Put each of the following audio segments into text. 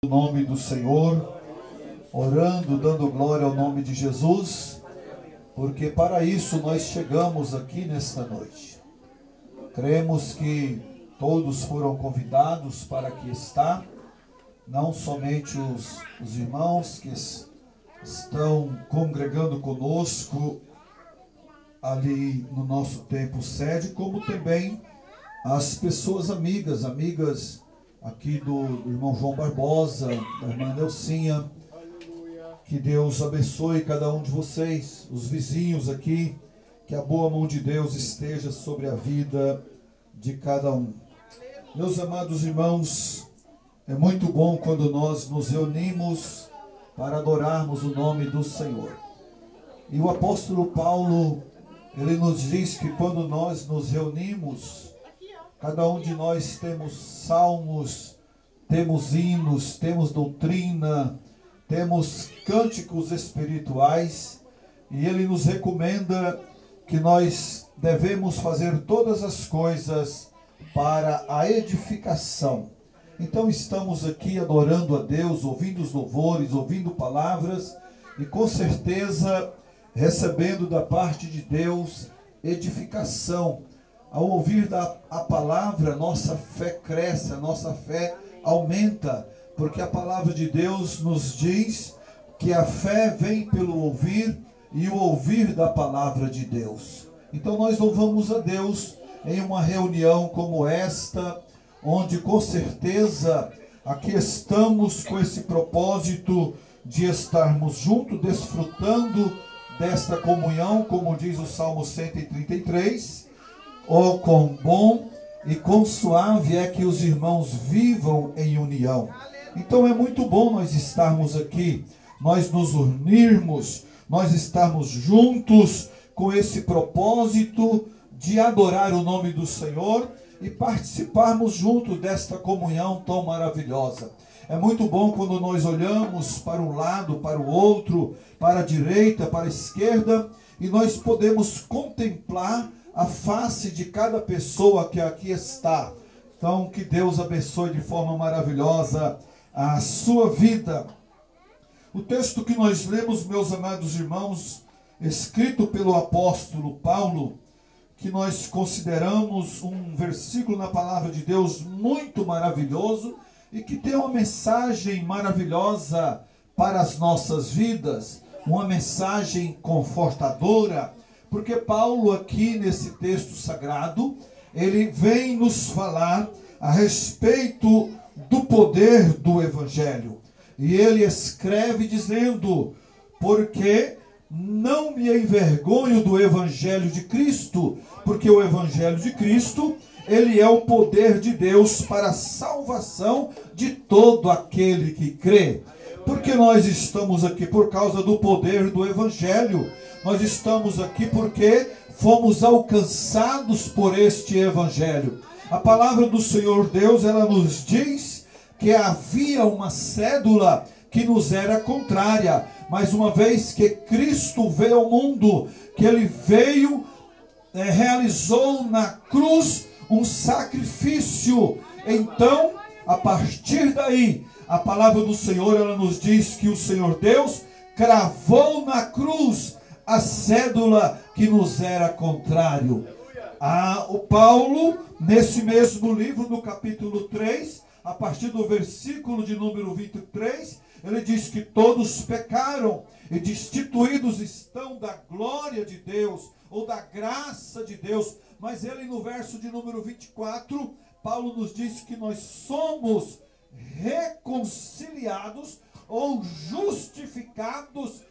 O nome do Senhor, orando, dando glória ao nome de Jesus, porque para isso nós chegamos aqui nesta noite. Cremos que todos foram convidados para aqui estar, não somente os irmãos que estão congregando conosco ali no nosso templo sede, como também as pessoas amigas aqui do irmão João Barbosa, da irmã Nelsinha. Que Deus abençoe cada um de vocês, os vizinhos aqui, que a boa mão de Deus esteja sobre a vida de cada um. Meus amados irmãos, é muito bom quando nós nos reunimos para adorarmos o nome do Senhor. E o apóstolo Paulo, ele nos diz que quando nós nos reunimos, cada um de nós temos salmos, temos hinos, temos doutrina, temos cânticos espirituais, e ele nos recomenda que nós devemos fazer todas as coisas para a edificação. Então estamos aqui adorando a Deus, ouvindo os louvores, ouvindo palavras, e com certeza recebendo da parte de Deus edificação. Ao ouvir a palavra, nossa fé cresce, a nossa fé aumenta, porque a palavra de Deus nos diz que a fé vem pelo ouvir e o ouvir da palavra de Deus. Então nós louvamos a Deus em uma reunião como esta, onde com certeza aqui estamos com esse propósito de estarmos juntos, desfrutando desta comunhão, como diz o Salmo 133, oh, quão bom e quão suave é que os irmãos vivam em união. Então é muito bom nós estarmos aqui, nós nos unirmos, nós estarmos juntos com esse propósito de adorar o nome do Senhor e participarmos juntos desta comunhão tão maravilhosa. É muito bom quando nós olhamos para um lado, para o outro, para a direita, para a esquerda, e nós podemos contemplar a face de cada pessoa que aqui está. Então, que Deus abençoe de forma maravilhosa a sua vida. O texto que nós lemos, meus amados irmãos, escrito pelo apóstolo Paulo, que nós consideramos um versículo na palavra de Deus muito maravilhoso e que tem uma mensagem maravilhosa para as nossas vidas, uma mensagem confortadora. Porque Paulo aqui nesse texto sagrado, ele vem nos falar a respeito do poder do Evangelho. E ele escreve dizendo: porque não me envergonho do Evangelho de Cristo, porque o Evangelho de Cristo, ele é o poder de Deus para a salvação de todo aquele que crê. Porque nós estamos aqui por causa do poder do Evangelho. Nós estamos aqui porque fomos alcançados por este Evangelho. A palavra do Senhor Deus, ela nos diz que havia uma cédula que nos era contrária. Mas uma vez que Cristo veio ao mundo, que ele veio, realizou na cruz um sacrifício. Então, a partir daí, a palavra do Senhor, ela nos diz que o Senhor Deus cravou na cruz a cédula que nos era contrário. O Paulo, nesse mesmo livro, no capítulo 3, a partir do versículo de número 23, ele diz que todos pecaram e destituídos estão da glória de Deus, ou da graça de Deus. Mas ele, no verso de número 24, Paulo nos diz que nós somos reconciliados ou justificados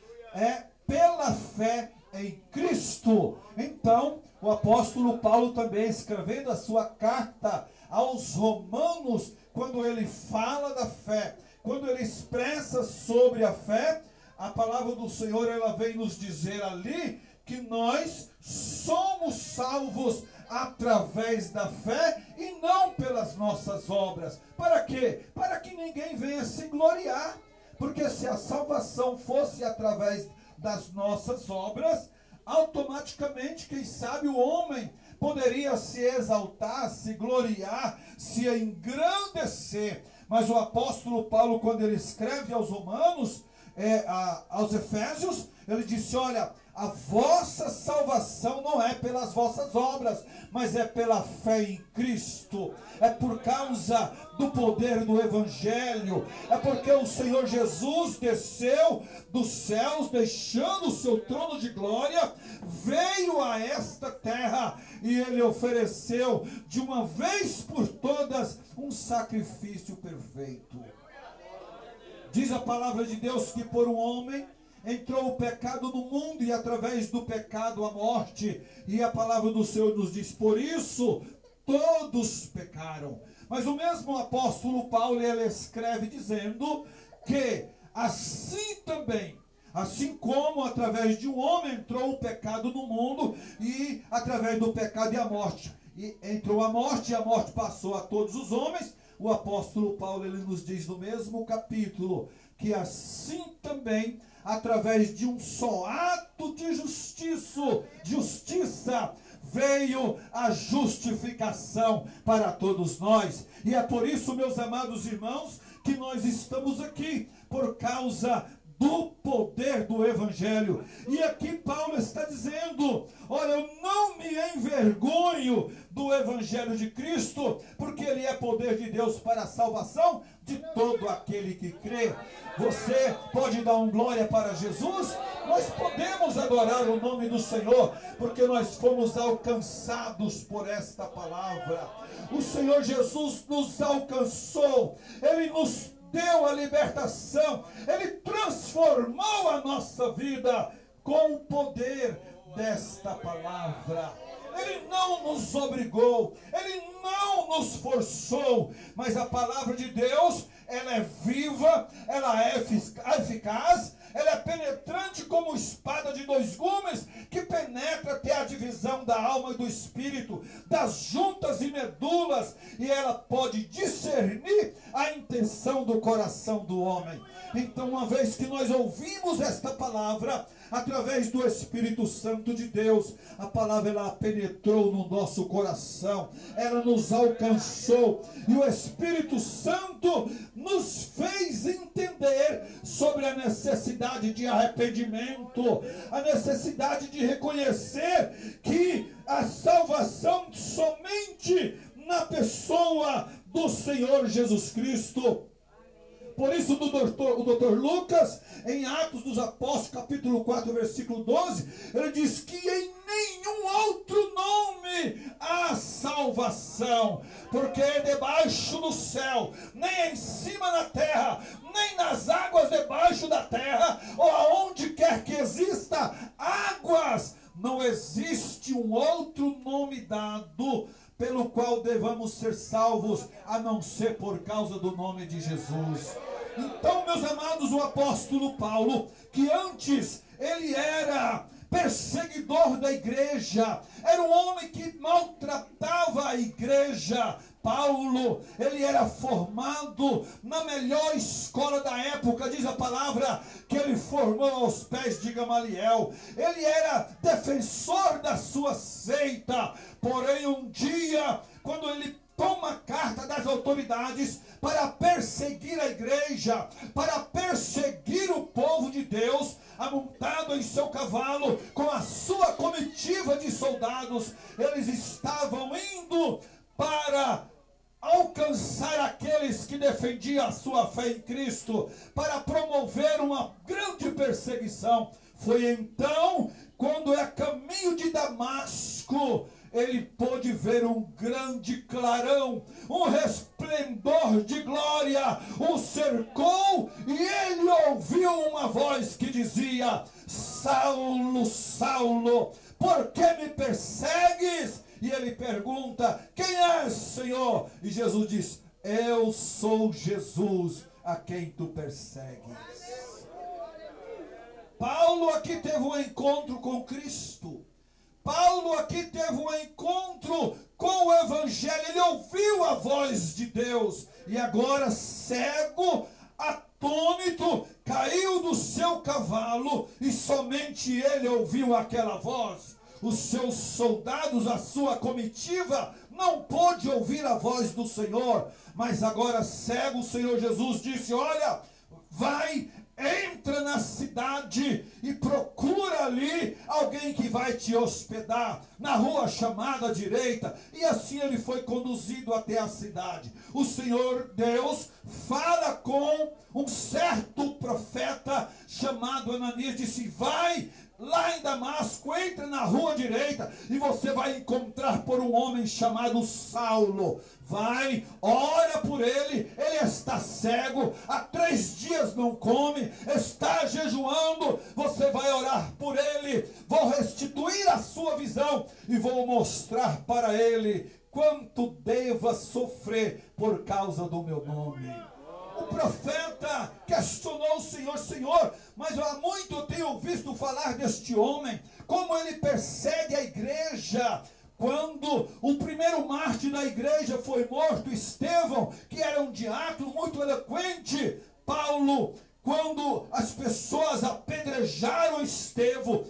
pela fé em Cristo. Então, o apóstolo Paulo também, escrevendo a sua carta aos Romanos, quando ele fala da fé, quando ele expressa sobre a fé, a palavra do Senhor, ela vem nos dizer ali que nós somos salvos através da fé e não pelas nossas obras. Para quê? Para que ninguém venha se gloriar. Porque se a salvação fosse através das nossas obras, automaticamente, quem sabe, o homem poderia se exaltar, se gloriar, se engrandecer. Mas o apóstolo Paulo, quando ele escreve aos Romanos, aos Efésios, ele disse: olha, a vossa salvação não é pelas vossas obras, mas é pela fé em Cristo. É por causa do poder do Evangelho. É porque o Senhor Jesus desceu dos céus, deixando o seu trono de glória, veio a esta terra e ele ofereceu de uma vez por todas um sacrifício perfeito. Diz a palavra de Deus que por um homem entrou o pecado no mundo, e através do pecado a morte. E a palavra do Senhor nos diz: por isso todos pecaram. Mas o mesmo apóstolo Paulo, ele escreve dizendo que assim também, assim como através de um homem entrou o pecado no mundo, e através do pecado e a morte, e entrou a morte, e a morte passou a todos os homens. O apóstolo Paulo, ele nos diz no mesmo capítulo que assim também, através de um só ato de justiça, veio a justificação para todos nós. E é por isso, meus amados irmãos, que nós estamos aqui, por causa do poder do Evangelho. E aqui Paulo está dizendo: olha, eu não me envergonho do Evangelho de Cristo, porque ele é poder de Deus para a salvação de todo aquele que crê. Você pode dar um glória para Jesus? Nós podemos adorar o nome do Senhor, porque nós fomos alcançados por esta palavra. O Senhor Jesus nos alcançou, ele nos deu a libertação, ele transformou a nossa vida com o poder desta palavra. Ele não nos obrigou, ele não nos forçou, mas a palavra de Deus, ela é viva, ela é eficaz, ela é penetrante como espada de dois gumes, que penetra até a divisão da alma e do espírito, das juntas e medulas, e ela pode discernir a intenção do coração do homem. Então, uma vez que nós ouvimos esta palavra, através do Espírito Santo de Deus, a palavra, ela penetrou no nosso coração, ela nos alcançou, e o Espírito Santo nos fez entender sobre a necessidade de arrependimento, a necessidade de reconhecer que a salvação somente na pessoa do Senhor Jesus Cristo. Por isso, o doutor Lucas, em Atos dos Apóstolos, capítulo 4, versículo 12, ele diz que em nenhum outro nome há salvação, porque debaixo do céu, nem em cima na terra, nem nas águas debaixo da terra, ou aonde quer que exista águas, não existe um outro nome dado pelo qual devamos ser salvos, a não ser por causa do nome de Jesus. Então, meus amados, o apóstolo Paulo, que antes ele era perseguidor da igreja, era um homem que maltratava a igreja. Paulo, ele era formado na melhor escola da época, diz a palavra que ele formou aos pés de Gamaliel. Ele era defensor da sua seita, porém um dia, quando ele toma carta das autoridades para perseguir a igreja, para perseguir o povo de Deus, amontado em seu cavalo, com a sua comitiva de soldados, eles estavam indo para alcançar aqueles que defendiam a sua fé em Cristo, para promover uma grande perseguição. Foi então, quando a caminho de Damasco, ele pôde ver um grande clarão, um resplendor de glória o cercou, e ele ouviu uma voz que dizia: Saulo, Saulo, por que me persegues? E ele pergunta: quem és, Senhor? E Jesus diz: eu sou Jesus a quem tu persegues. Paulo aqui teve um encontro com Cristo. Paulo aqui teve um encontro com o Evangelho. Ele ouviu a voz de Deus. E agora, cego, atônito, caiu do seu cavalo, e somente ele ouviu aquela voz. Os seus soldados, a sua comitiva, não pôde ouvir a voz do Senhor, mas agora cego, o Senhor Jesus disse: olha, vai, entra na cidade e procura ali alguém que vai te hospedar na rua chamada à direita. E assim ele foi conduzido até a cidade. O Senhor Deus fala com um certo profeta chamado Ananias, disse: vai lá em Damasco, entra na rua direita e você vai encontrar por um homem chamado Saulo. Vai, ora por ele, ele está cego, há 3 dias não come, está jejuando. Você vai orar por ele, vou restituir a sua visão e vou mostrar para ele quanto deva sofrer por causa do meu nome. O profeta questionou o Senhor: Senhor, mas há muito eu tenho visto falar deste homem, como ele persegue a igreja. Quando o primeiro mártir da igreja foi morto, Estevão, que era um diácono muito eloquente, Paulo, quando as pessoas apedrejaram Estevão,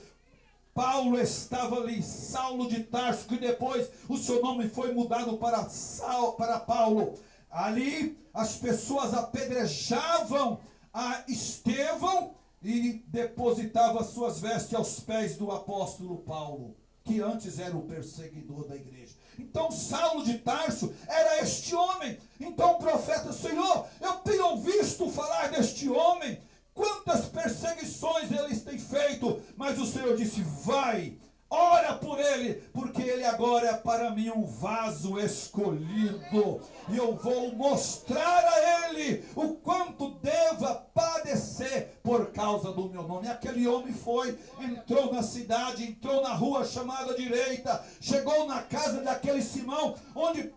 Paulo estava ali, Saulo de Tarso, que depois o seu nome foi mudado para Paulo. Ali as pessoas apedrejavam a Estevão e depositavam as suas vestes aos pés do apóstolo Paulo, que antes era o perseguidor da igreja. Então Saulo de Tarso era este homem. Então o profeta: Senhor, eu tenho visto falar deste homem, quantas perseguições eles têm feito. Mas o Senhor disse: vai, ora por ele, porque ele agora é para mim um vaso escolhido, e eu vou mostrar a ele o quanto deva padecer por causa do meu nome. E aquele homem foi, entrou na cidade, entrou na rua chamada direita, chegou na casa daquele Simão, onde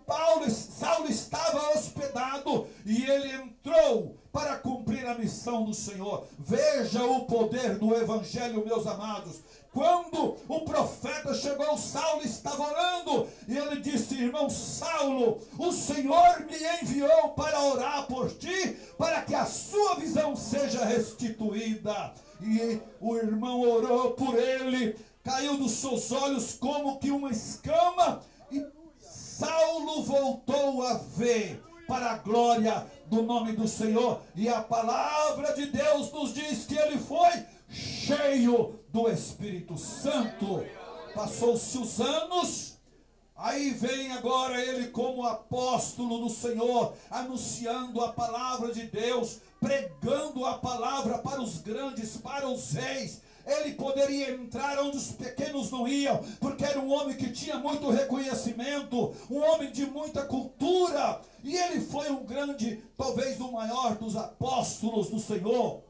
Saulo estava hospedado, e ele entrou para cumprir a missão do Senhor. Veja o poder do evangelho, meus amados. Quando o profeta chegou, Saulo estava orando, e ele disse: irmão Saulo, o Senhor me enviou para orar por ti, para que a sua visão seja restituída. E o irmão orou por ele, caiu dos seus olhos como que uma escama, e Saulo voltou a ver, para a glória do nome do Senhor. E a palavra de Deus nos diz que ele foi cheio do Espírito Santo. Passou-se os anos, aí vem agora ele como apóstolo do Senhor, anunciando a palavra de Deus, pregando a palavra para os grandes, para os reis. Ele poderia entrar onde os pequenos não iam, porque era um homem que tinha muito reconhecimento, um homem de muita cultura, e ele foi um grande, talvez o maior dos apóstolos do Senhor.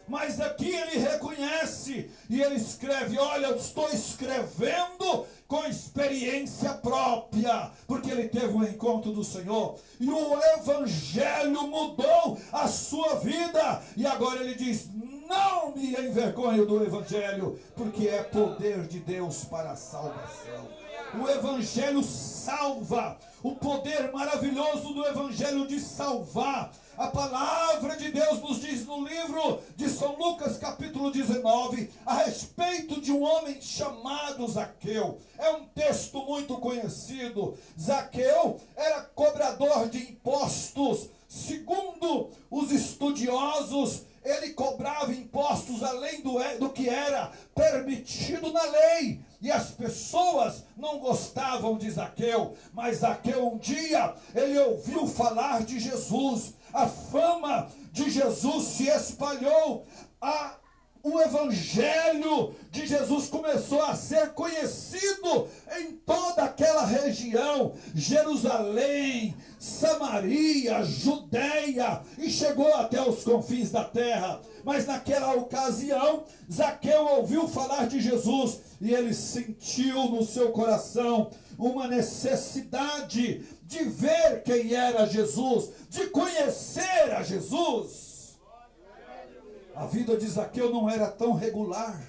Mas aqui ele reconhece, e ele escreve: olha, eu estou escrevendo com experiência própria, porque ele teve um encontro do Senhor, e o evangelho mudou a sua vida, e agora ele diz: não me envergonho do evangelho, porque é poder de Deus para a salvação. O evangelho salva, o poder maravilhoso do evangelho de salvar. A palavra de Deus nos diz no livro de São Lucas, capítulo 19, a respeito de um homem chamado Zaqueu. É um texto muito conhecido. Zaqueu era cobrador de impostos. Segundo os estudiosos, ele cobrava impostos além do que era permitido na lei. E as pessoas não gostavam de Zaqueu. Mas Zaqueu, um dia, ele ouviu falar de Jesus. A fama de Jesus se espalhou. O evangelho de Jesus começou a ser conhecido em toda aquela região, Jerusalém, Samaria, Judeia, e chegou até os confins da terra. Mas naquela ocasião, Zaqueu ouviu falar de Jesus, e ele sentiu no seu coração uma necessidade de ver quem era Jesus, de conhecer a Jesus. A vida de Zaqueu não era tão regular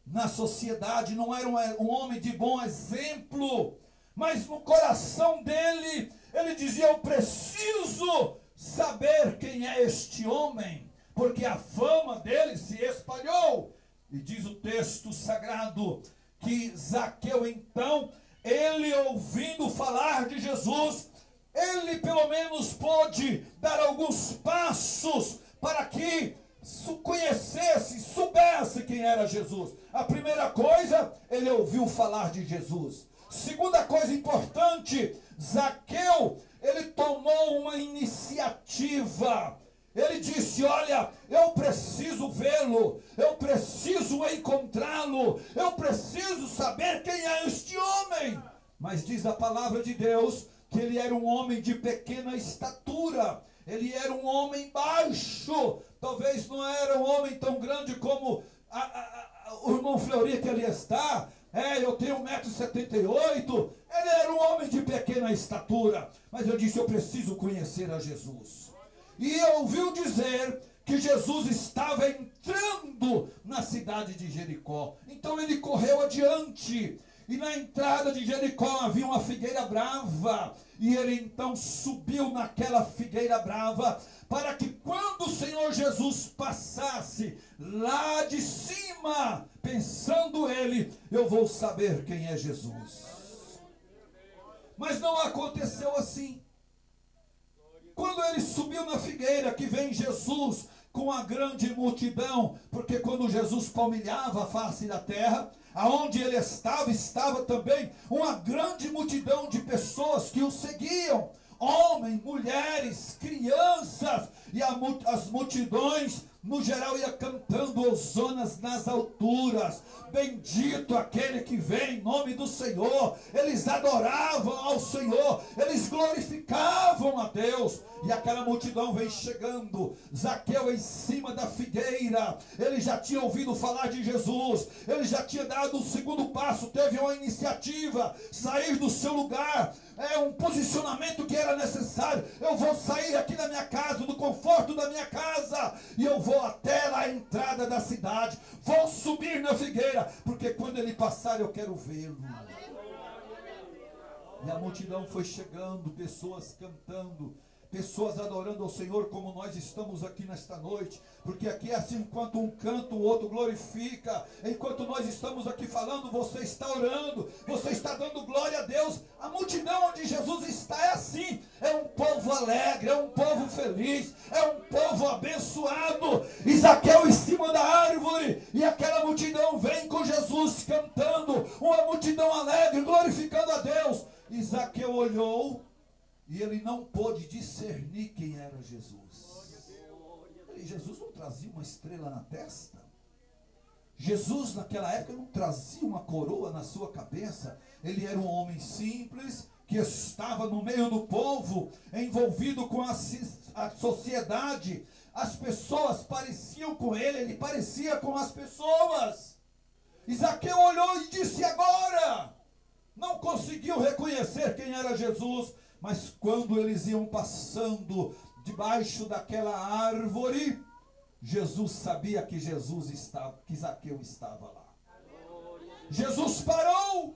na sociedade, não era um homem de bom exemplo, mas no coração dele, ele dizia: eu preciso saber quem é este homem, porque a fama dele se espalhou. E diz o texto sagrado que Zaqueu então ele ouvindo falar de Jesus, ele pelo menos pôde dar alguns passos para que conhecesse, soubesse quem era Jesus. A primeira coisa, ele ouviu falar de Jesus. Segunda coisa importante, Zaqueu, ele tomou uma iniciativa. Ele disse: olha, eu preciso vê-lo, eu preciso encontrá-lo, eu preciso saber quem é este homem. Mas diz a palavra de Deus que ele era um homem de pequena estatura, ele era um homem baixo, talvez não era um homem tão grande como o irmão Fleury que ali está. Eu tenho 1,78 m, ele era um homem de pequena estatura, mas eu disse: eu preciso conhecer a Jesus. E ouviu dizer que Jesus estava entrando na cidade de Jericó. Então ele correu adiante. E na entrada de Jericó havia uma figueira brava. E ele então subiu naquela figueira brava, para que quando o Senhor Jesus passasse lá de cima, pensando ele: eu vou saber quem é Jesus. Mas não aconteceu assim. Quando ele subiu na figueira, que vem Jesus com a grande multidão, porque quando Jesus palmilhava a face da terra, aonde ele estava, estava também uma grande multidão de pessoas que o seguiam, homens, mulheres, crianças, e as multidões no geral ia cantando hosanas nas alturas. Bendito aquele que vem em nome do Senhor. Eles adoravam ao Senhor, eles glorificavam a Deus. E aquela multidão vem chegando. Zaqueu em cima da figueira, ele já tinha ouvido falar de Jesus, ele já tinha dado o segundo passo, teve uma iniciativa, sair do seu lugar, um posicionamento que era necessário. Eu vou sair aqui da minha casa, do conforto da minha casa, e eu vou até lá a entrada da cidade, vou subir na figueira, porque quando ele passar eu quero vê-lo. E a multidão foi chegando, pessoas cantando, pessoas adorando ao Senhor, como nós estamos aqui nesta noite, porque aqui é assim: enquanto um canta, o outro glorifica. Enquanto nós estamos aqui falando, você está orando, você está dando glória a Deus. A multidão onde Jesus está é assim, é um povo alegre, é um povo feliz, é um povo abençoado. E Zaqueu em cima da árvore, e aquela multidão vem com Jesus cantando, uma multidão alegre, glorificando a Deus. E Zaqueu olhou, e ele não pôde discernir quem era Jesus. E Jesus não trazia uma estrela na testa? Jesus naquela época não trazia uma coroa na sua cabeça? Ele era um homem simples, que estava no meio do povo, envolvido com a sociedade. As pessoas pareciam com ele, ele parecia com as pessoas. E Zaqueu olhou e disse: agora! Não conseguiu reconhecer quem era Jesus. Mas quando eles iam passando debaixo daquela árvore, Jesus sabia que que Zaqueu estava lá. Jesus parou.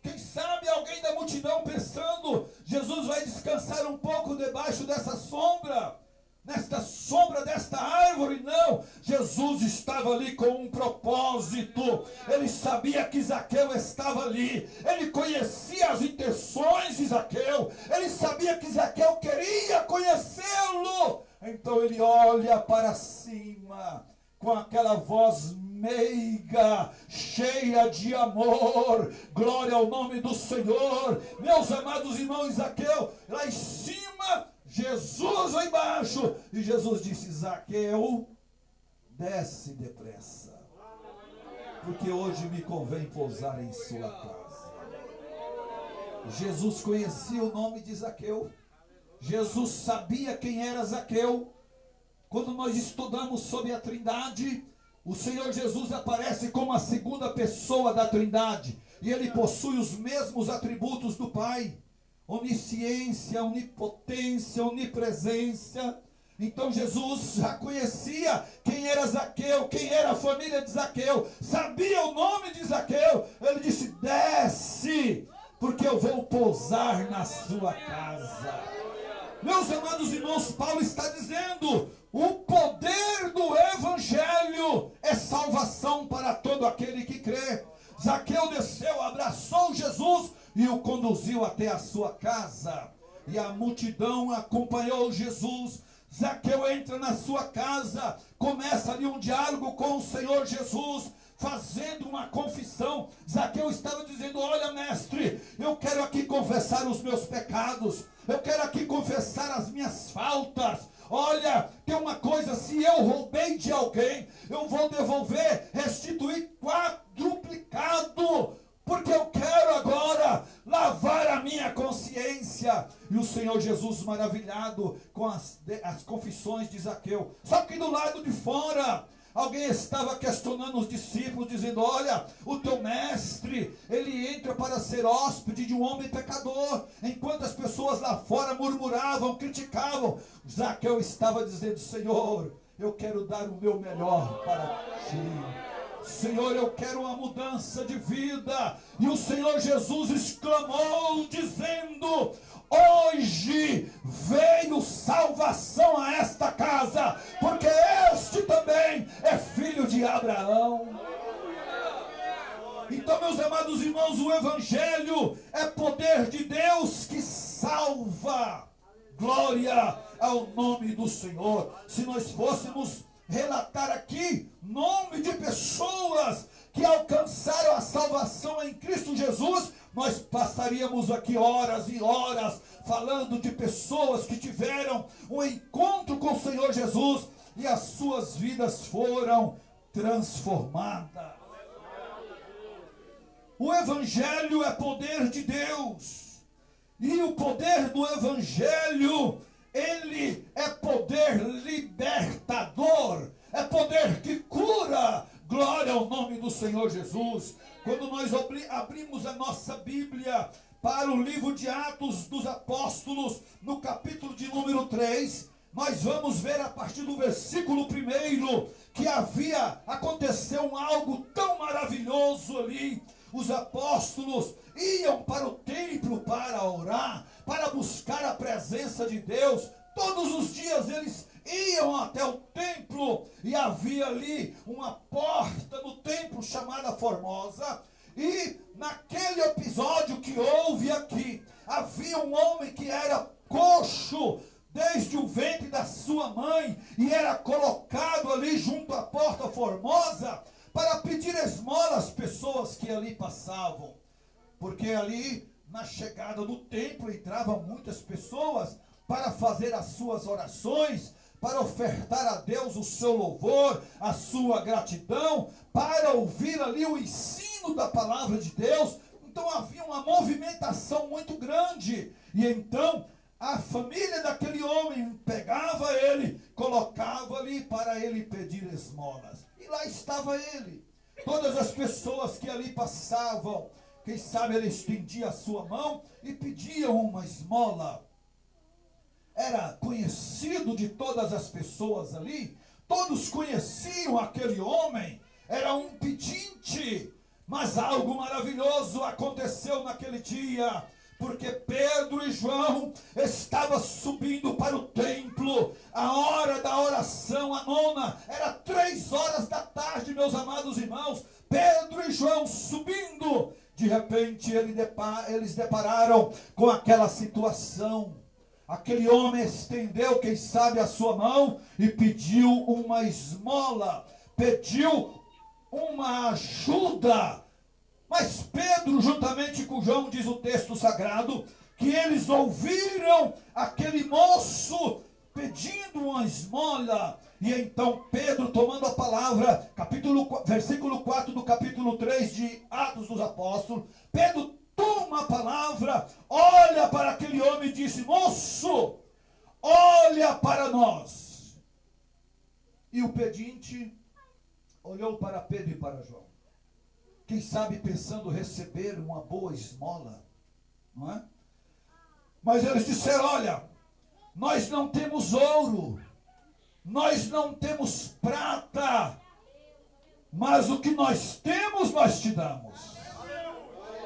Quem sabe alguém da multidão pensando: Jesus vai descansar um pouco debaixo dessa sombra, nesta sombra desta árvore. Não, Jesus estava ali com um propósito. Ele sabia que Zaqueu estava ali, ele conhecia as intenções de Zaqueu, ele sabia que Zaqueu queria conhecê-lo. Então ele olha para cima com aquela voz meiga, cheia de amor. Glória ao nome do Senhor. Meus amados irmãos, Zaqueu lá em cima, Jesus lá embaixo. E Jesus disse: Zaqueu, desce depressa, porque hoje me convém pousar em sua casa. Jesus conhecia o nome de Zaqueu. Jesus sabia quem era Zaqueu. Quando nós estudamos sobre a Trindade, o Senhor Jesus aparece como a segunda pessoa da Trindade, e ele possui os mesmos atributos do Pai: onisciência, onipotência, onipresença. Então Jesus já conhecia quem era Zaqueu, quem era a família de Zaqueu, sabia o nome de Zaqueu. Ele disse: desce, porque eu vou pousar na sua casa. Meus amados irmãos, Paulo está dizendo: o poder do Evangelho é salvação para todo aquele que crê. Zaqueu desceu, abraçou Jesus, conduziu até a sua casa, e a multidão acompanhou Jesus. Zaqueu entra na sua casa, começa ali um diálogo com o Senhor Jesus, fazendo uma confissão. Zaqueu estava dizendo: olha, mestre, eu quero aqui confessar os meus pecados, eu quero aqui confessar as minhas faltas. Olha, tem uma coisa, se eu roubei de alguém, eu vou devolver, restituir quadruplicado, porque eu quero agora lavar a minha consciência. E o Senhor Jesus, maravilhado com as confissões de Zaqueu. Só que do lado de fora, alguém estava questionando os discípulos, dizendo: olha, o teu mestre, ele entra para ser hóspede de um homem pecador. Enquanto as pessoas lá fora murmuravam, criticavam, Zaqueu estava dizendo: Senhor, eu quero dar o meu melhor para ti. Senhor, eu quero uma mudança de vida. E o Senhor Jesus exclamou, dizendo: hoje veio salvação a esta casa, porque este também é filho de Abraão. Então, meus amados irmãos, o Evangelho é poder de Deus que salva. Glória ao nome do Senhor. Se nós fôssemos relatar aqui nome de pessoas que alcançaram a salvação em Cristo Jesus, nós passaríamos aqui horas e horas falando de pessoas que tiveram um encontro com o Senhor Jesus e as suas vidas foram transformadas. O Evangelho é poder de Deus, e o poder do Evangelho, ele é poder libertador, é poder que cura. Glória ao nome do Senhor Jesus. Quando nós abrimos a nossa Bíblia para o livro de Atos dos Apóstolos, no capítulo de número 3, nós vamos ver a partir do versículo 1 que aconteceu algo tão maravilhoso ali. Os apóstolos iam para o templo para orar, para buscar a presença de Deus. Todos os dias eles iam até o templo, e havia ali uma porta no templo chamada Formosa. E naquele episódio que houve aqui, havia um homem que era coxo desde o ventre da sua mãe, e era colocado ali junto à porta Formosa para pedir esmola às pessoas que ali passavam, porque ali na chegada do templo entravam muitas pessoas para fazer as suas orações, para ofertar a Deus o seu louvor, a sua gratidão, para ouvir ali o ensino da palavra de Deus. Então havia uma movimentação muito grande, e então a família daquele homem pegava ele, colocava ali para ele pedir esmolas. E lá estava ele. Todas as pessoas que ali passavam, quem sabe ele estendia a sua mão e pedia uma esmola. Era conhecido de todas as pessoas ali. Todos conheciam aquele homem. Era um pedinte. Mas algo maravilhoso aconteceu naquele dia, porque Pedro e João estavam subindo para o templo. A hora da oração, a nona, era 3 horas da tarde, meus amados irmãos. Pedro e João subindo. De repente eles depararam com aquela situação. Aquele homem estendeu, quem sabe, a sua mão e pediu uma esmola, pediu uma ajuda. Mas Pedro, juntamente com João, diz o texto sagrado, que eles ouviram aquele moço pedindo uma esmola. E então Pedro, tomando a palavra, versículo 4 do capítulo 3 de Atos dos Apóstolos, Pedro toma a palavra, olha para aquele homem e disse: moço, olha para nós. E o pedinte olhou para Pedro e para João, quem sabe pensando receber uma boa esmola, não é? Mas eles disseram: olha, nós não temos ouro, nós não temos prata, mas o que nós temos nós te damos.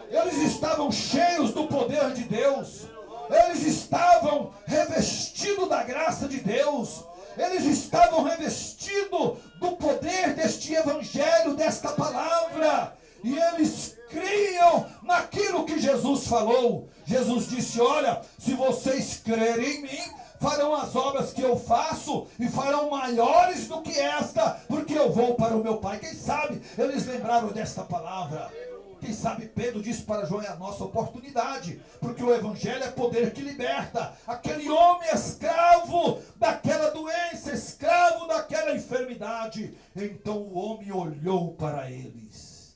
Eles estavam cheios do poder de Deus, eles estavam revestidos da graça de Deus, eles estavam revestidos do poder deste evangelho, desta palavra, e eles criam naquilo que Jesus falou. Jesus disse: olha, se vocês crerem em mim, farão as obras que eu faço e farão maiores do que esta, porque eu vou para o meu Pai. Quem sabe eles lembraram desta palavra? Quem sabe Pedro disse para João: é a nossa oportunidade, porque o evangelho é poder que liberta. Aquele homem escravo daquela doença, escravo daquela enfermidade. Então o homem olhou para eles,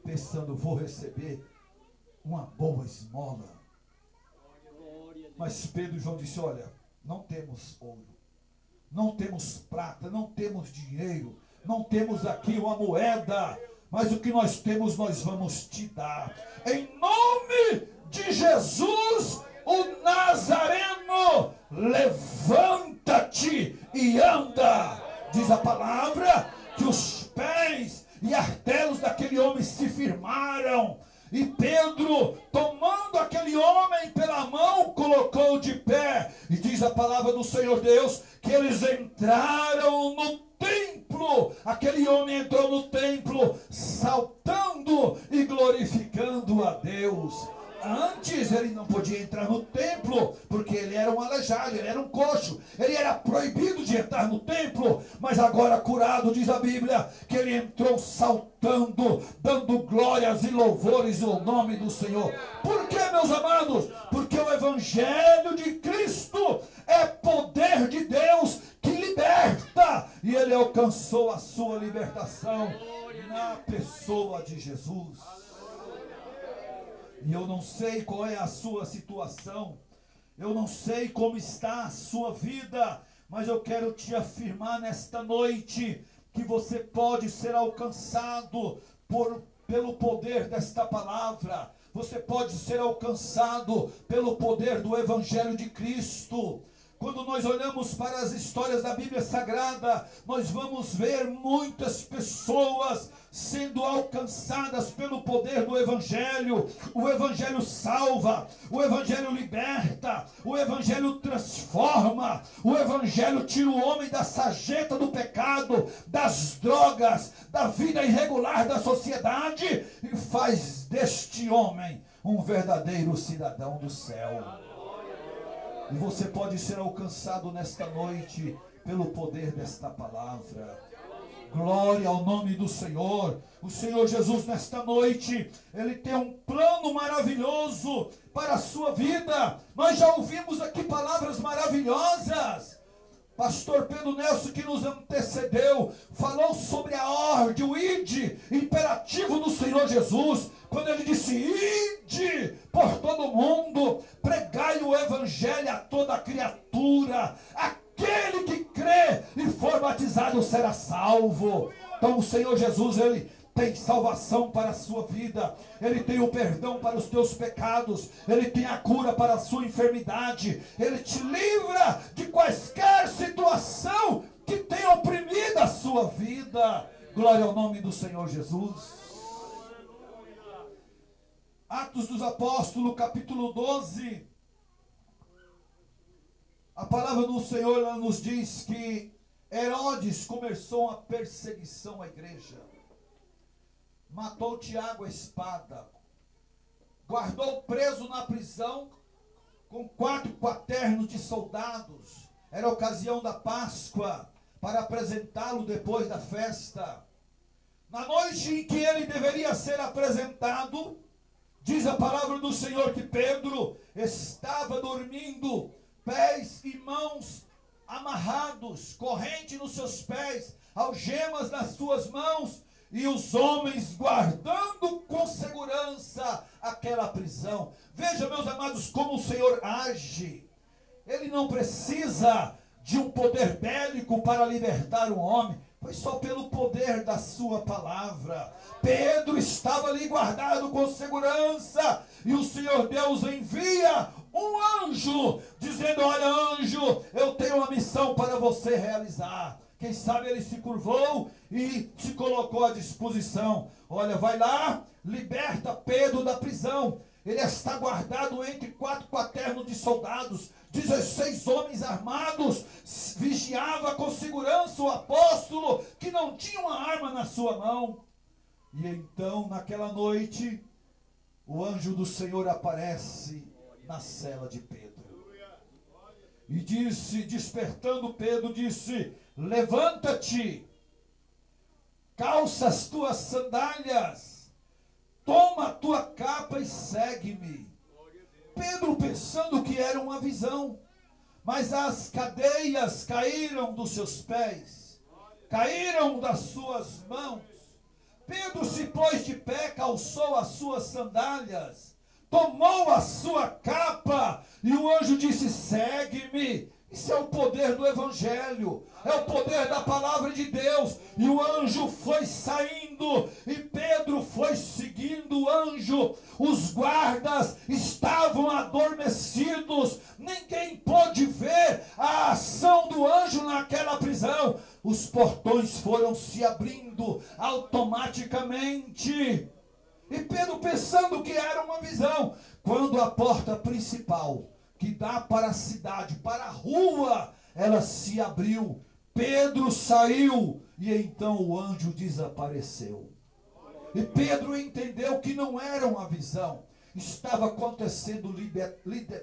pensando: vou receber uma boa esmola. Mas Pedro e João disse: olha, não temos ouro, não temos prata, não temos dinheiro, não temos aqui uma moeda, mas o que nós temos nós vamos te dar. Em nome de Jesus, o Nazareno, levanta-te e anda. Diz a palavra que os pés e artelos daquele homem se firmaram. E Pedro, tomando aquele homem pela mão, colocou de pé. E diz a palavra do Senhor Deus que eles entraram no templo. Aquele homem entrou no templo saltando e glorificando a Deus. Antes ele não podia entrar no templo, porque ele era um aleijado, ele era um coxo, ele era proibido de entrar no templo. Mas agora curado, diz a Bíblia, que ele entrou saltando, dando glórias e louvores ao nome do Senhor. Por que, meus amados? Porque o evangelho de Cristo é poder de Deus que liberta, e ele alcançou a sua libertação na pessoa de Jesus. E eu não sei qual é a sua situação, eu não sei como está a sua vida, mas eu quero te afirmar nesta noite que você pode ser alcançado pelo poder desta palavra. Você pode ser alcançado pelo poder do Evangelho de Cristo. Quando nós olhamos para as histórias da Bíblia Sagrada, nós vamos ver muitas pessoas sendo alcançadas pelo poder do Evangelho. O Evangelho salva, o Evangelho liberta, o Evangelho transforma, o Evangelho tira o homem da sarjeta do pecado, das drogas, da vida irregular da sociedade e faz deste homem um verdadeiro cidadão do céu. E você pode ser alcançado nesta noite pelo poder desta palavra. Glória ao nome do Senhor. O Senhor Jesus nesta noite, Ele tem um plano maravilhoso para a sua vida. Nós já ouvimos aqui palavras maravilhosas. Pastor Pedro Nelson, que nos antecedeu, falou sobre a ordem, o ide, imperativo do Senhor Jesus, quando ele disse: ide por todo o mundo, pregai o evangelho a toda criatura, aquele que crê e for batizado será salvo. Então o Senhor Jesus, Ele tem salvação para a sua vida, Ele tem o perdão para os teus pecados, Ele tem a cura para a sua enfermidade, Ele te livra de quaisquer situação que tenha oprimido a sua vida. Glória ao nome do Senhor Jesus. Atos dos Apóstolos, capítulo 12. A palavra do Senhor, ela nos diz que Herodes começou a perseguição à igreja. Matou Tiago à espada. Guardou preso na prisão com 4 quaternos de soldados. Era a ocasião da Páscoa, para apresentá-lo depois da festa. Na noite em que ele deveria ser apresentado, diz a palavra do Senhor que Pedro estava dormindo, pés e mãos amarrados, corrente nos seus pés, algemas nas suas mãos, e os homens guardando com segurança aquela prisão. Veja, meus amados, como o Senhor age. Ele não precisa de um poder bélico para libertar um homem. Foi só pelo poder da sua palavra. Pedro estava ali guardado com segurança, e o Senhor Deus envia um anjo, dizendo: olha, anjo, eu tenho uma missão para você realizar. Quem sabe ele se curvou e se colocou à disposição. Olha, vai lá, liberta Pedro da prisão. Ele está guardado entre 4 quaternos de soldados. 16 homens armados vigiava com segurança o apóstolo, que não tinha uma arma na sua mão. E então, naquela noite, o anjo do Senhor aparece na cela de Pedro. E disse, despertando Pedro, disse: levanta-te, calça as tuas sandálias, toma a tua capa e segue-me. Pedro pensando que era uma visão, mas as cadeias caíram dos seus pés, caíram das suas mãos. Pedro se pôs de pé, calçou as suas sandálias, tomou a sua capa, e o anjo disse: segue-me. Isso é o poder do Evangelho, é o poder da palavra de Deus. E o anjo foi saindo, e Pedro foi seguindo o anjo. Os guardas estavam adormecidos, ninguém pôde ver a ação do anjo naquela prisão. Os portões foram se abrindo automaticamente. E Pedro pensando que era uma visão, quando a porta principal, que dá para a cidade, para a rua, ela se abriu, Pedro saiu, e então o anjo desapareceu. E Pedro entendeu que não era uma visão, estava acontecendo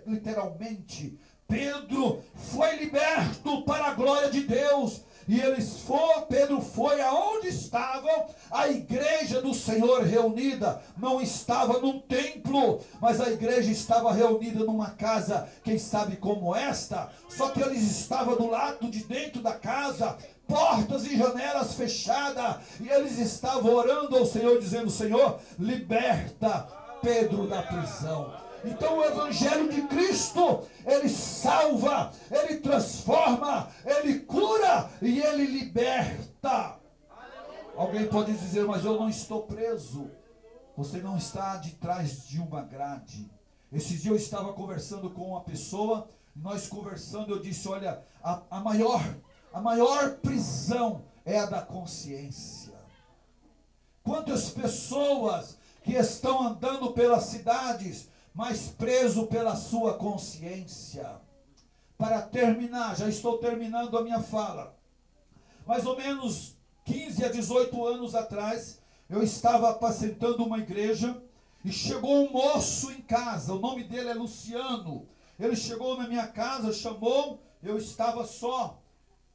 literalmente. Pedro foi liberto para a glória de Deus. E Pedro foi aonde estava a igreja do Senhor reunida. Não estava num templo, mas a igreja estava reunida numa casa, quem sabe como esta. Só que eles estavam do lado de dentro da casa, portas e janelas fechadas. E eles estavam orando ao Senhor, dizendo: Senhor, liberta Pedro da prisão. Então o Evangelho de Cristo, ele salva, ele transforma, ele cura e ele liberta. Alguém pode dizer: mas eu não estou preso. Você não está de trás de uma grade. Esses dias eu estava conversando com uma pessoa, nós conversando, eu disse: olha, a maior prisão é a da consciência. Quantas pessoas que estão andando pelas cidades, mas preso pela sua consciência. Para terminar, já estou terminando a minha fala. Mais ou menos 15 a 18 anos atrás, eu estava apacentando uma igreja e chegou um moço em casa. O nome dele é Luciano. Ele chegou na minha casa, chamou, eu estava só.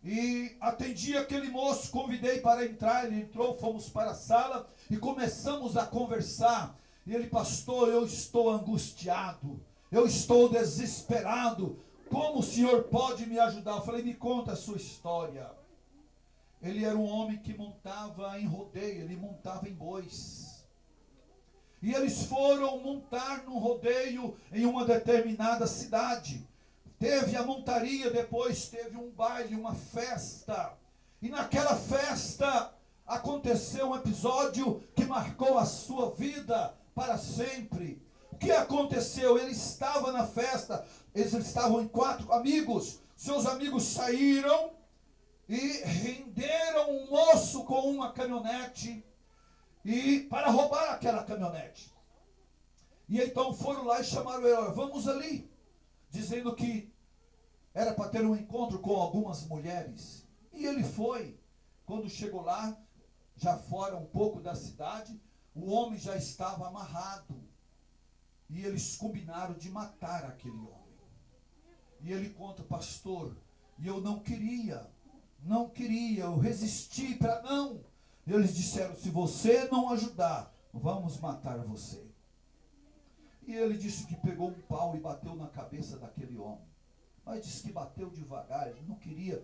E atendi aquele moço, convidei para entrar, ele entrou, fomos para a sala e começamos a conversar. E ele: pastor, eu estou angustiado, eu estou desesperado, como o senhor pode me ajudar? Eu falei: me conta a sua história. Ele era um homem que montava em rodeio, ele montava em bois. E eles foram montar num rodeio em uma determinada cidade. Teve a montaria, depois teve um baile, uma festa. E naquela festa aconteceu um episódio que marcou a sua vida para sempre. O que aconteceu? Ele estava na festa, eles estavam em 4 amigos, seus amigos saíram e renderam um moço com uma caminhonete e para roubar aquela caminhonete. E então foram lá e chamaram ele: vamos ali, dizendo que era para ter um encontro com algumas mulheres. E ele foi. Quando chegou lá, já fora um pouco da cidade, o homem já estava amarrado. E eles combinaram de matar aquele homem. E ele conta: pastor, e eu não queria, eu resisti para não. E eles disseram: se você não ajudar, vamos matar você. E ele disse que pegou um pau e bateu na cabeça daquele homem. Mas disse que bateu devagar, ele não queria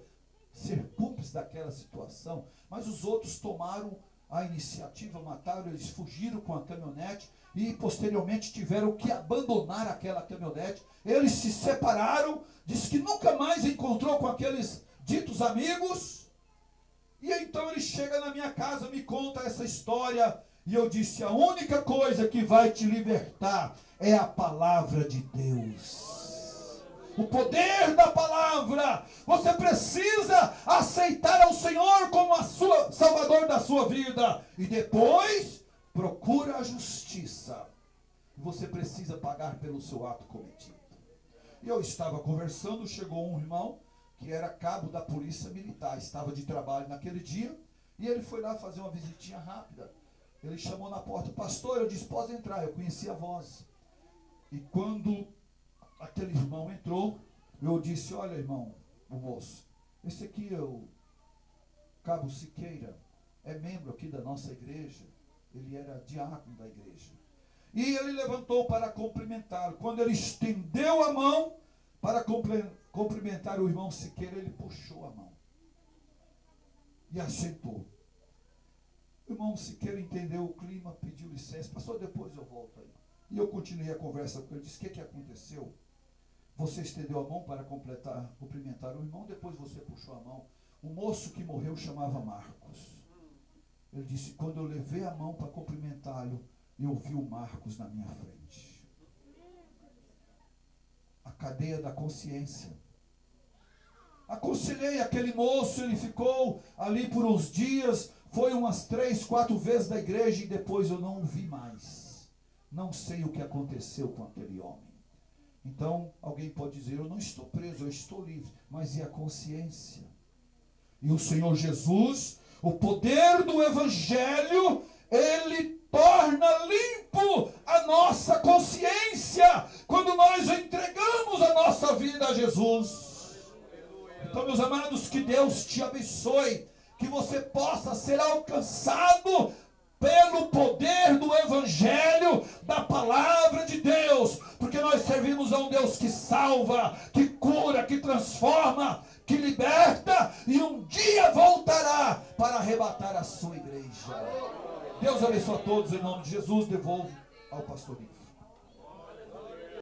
ser cúmplice daquela situação. Mas os outros tomaram a iniciativa, mataram, eles fugiram com a caminhonete e posteriormente tiveram que abandonar aquela caminhonete. Eles se separaram, disse que nunca mais encontrou com aqueles ditos amigos. E então ele chega na minha casa, me conta essa história, e eu disse: a única coisa que vai te libertar é a palavra de Deus. O poder da palavra. Você precisa aceitar ao Senhor como Salvador da sua vida. E depois, procura a justiça. Você precisa pagar pelo seu ato cometido. E eu estava conversando, chegou um irmão que era cabo da polícia militar. Estava de trabalho naquele dia. E ele foi lá fazer uma visitinha rápida. Ele chamou na porta: pastor, eu disse: pode entrar. Eu conheci a voz. E quando aquele irmão entrou, eu disse, olha irmão, o moço, esse aqui é o Cabo Siqueira, é membro aqui da nossa igreja, ele era diácono da igreja. E ele levantou para cumprimentá-lo. Quando ele estendeu a mão para cumprimentar o irmão Siqueira, ele puxou a mão e assentou. O irmão Siqueira entendeu o clima, pediu licença, pastor, depois eu volto aí. E eu continuei a conversa com ele, disse, o que aconteceu? Você estendeu a mão para cumprimentar o irmão, depois você puxou a mão. O moço que morreu chamava Marcos. Ele disse, quando eu levei a mão para cumprimentá-lo, eu vi o Marcos na minha frente. A cadeia da consciência. Aconselhei aquele moço, ele ficou ali por uns dias, foi umas 3, 4 vezes da igreja e depois eu não o vi mais. Não sei o que aconteceu com aquele homem. Então, alguém pode dizer, eu não estou preso, eu estou livre. Mas e a consciência? E o Senhor Jesus, o poder do Evangelho, ele torna limpo a nossa consciência, quando nós entregamos a nossa vida a Jesus. Então, meus amados, que Deus te abençoe, que você possa ser alcançado pelo poder do Evangelho, da palavra de Deus, porque nós servimos a um Deus que salva, que cura, que transforma, que liberta, e um dia voltará para arrebatar a sua igreja. Deus abençoe a todos, em nome de Jesus. Devolvo ao pastor Nico.